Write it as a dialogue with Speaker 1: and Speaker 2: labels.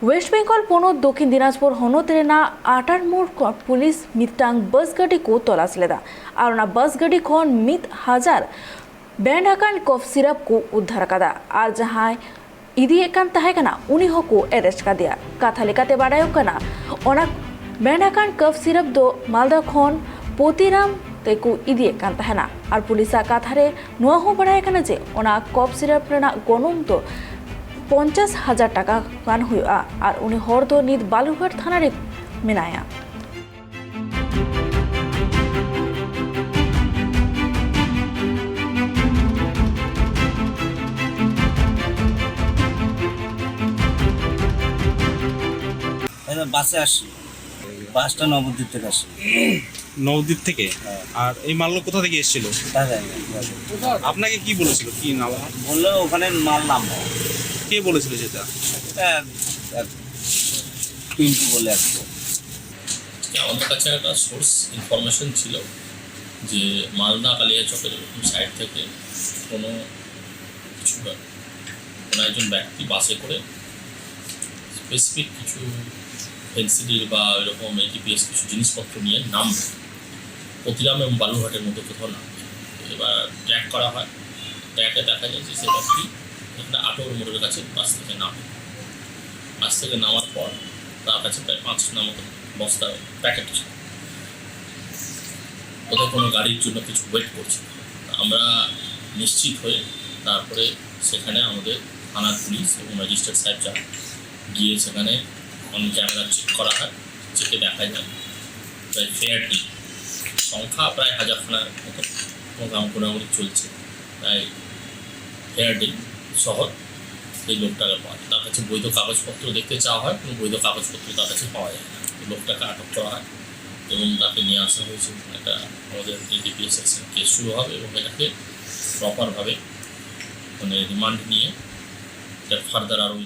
Speaker 1: West Bengal ponot Dokhin Dinajpur honot rena 18 mor pulis mitang bus gadi ko tolas leda ar ona bus gadi khon 1000 band akan cough syrup ko uddhar kada ar jahai idi ekan tahe kana uni hoko arrest ka dia katha lekate badayo kana ona band akan cough syrup do Malda khon Potiram teku idi ekan tahena ar pulisa kathare noa ho badaya kana je ona cough syrup rena gonom do 50,000 টাকা কান হুয়া আর উনি হরদো নিদ বালুঘাট থানারে মিনায়া
Speaker 2: বাসে আসি বাসটা নবদ্বীপ থেকে আসি
Speaker 3: নবদ্বীপ থেকে আর এই মাল কোথা থেকে এসেছিল আপনাকে কি বলেছিল কি নাম
Speaker 2: বললো ওখানে মাল নামবো
Speaker 3: কে বলেছিল সেটা
Speaker 2: পিন্টু বলে আসবো
Speaker 4: আমাদের কাছে একটা সোর্স ইনফরমেশন ছিল যে মালদা কালিয়াচকের সাইড থেকে কোনো একজন ব্যক্তি বাসে করে স্পেসিফিক কিছু এনসিডির বা এরকম এটিপিএস কিছু জিনিসপত্র নিয়ে নামবে প্রতিরাম এবং বালুঘাটের মধ্যে কোথাও নামবে। এবার ট্র্যাক করা হয়, ট্র্যাকে দেখা যায় যে সে ব্যক্তি এখানে আটোর মোড়ের কাছে বাস থেকে নামে। বাস থেকে নামার পর তার কাছে প্রায় 5 মতো বস্তা প্যাকেট ছিল, কোথাও কোনো গাড়ির জন্য কিছু ওয়েট করছে। আমরা নিশ্চিত হয়ে তারপরে সেখানে আমাদের থানার পুলিশ এবং ম্যাজিস্ট্রেট সাহেব যান, গিয়ে সেখানে অন ক্যামেরা চেক করা হয়। চেকে দেখা যায় প্রায় ফেয়ার ডিল সংখ্যা প্রায় 1000খানার মতো মোটামুটি চলছে। প্রায় ফেয়ার ডিল সহ এই লোকটাকে পাওয়া যায়। তার কাছে বৈধ কাগজপত্র দেখতে চাওয়া হয়, কোনো বৈধ কাগজপত্র তার কাছে পাওয়া যায় না। লোকটাকে আটক করা হয় এবং তাকে নিয়ে আসা হয়েছে। একটা আমাদের এডিপিএস সেকশন কেস শুরু হবে এবং এটাকে প্রপারভাবে রিমান্ড নিয়ে ফার্দার আরও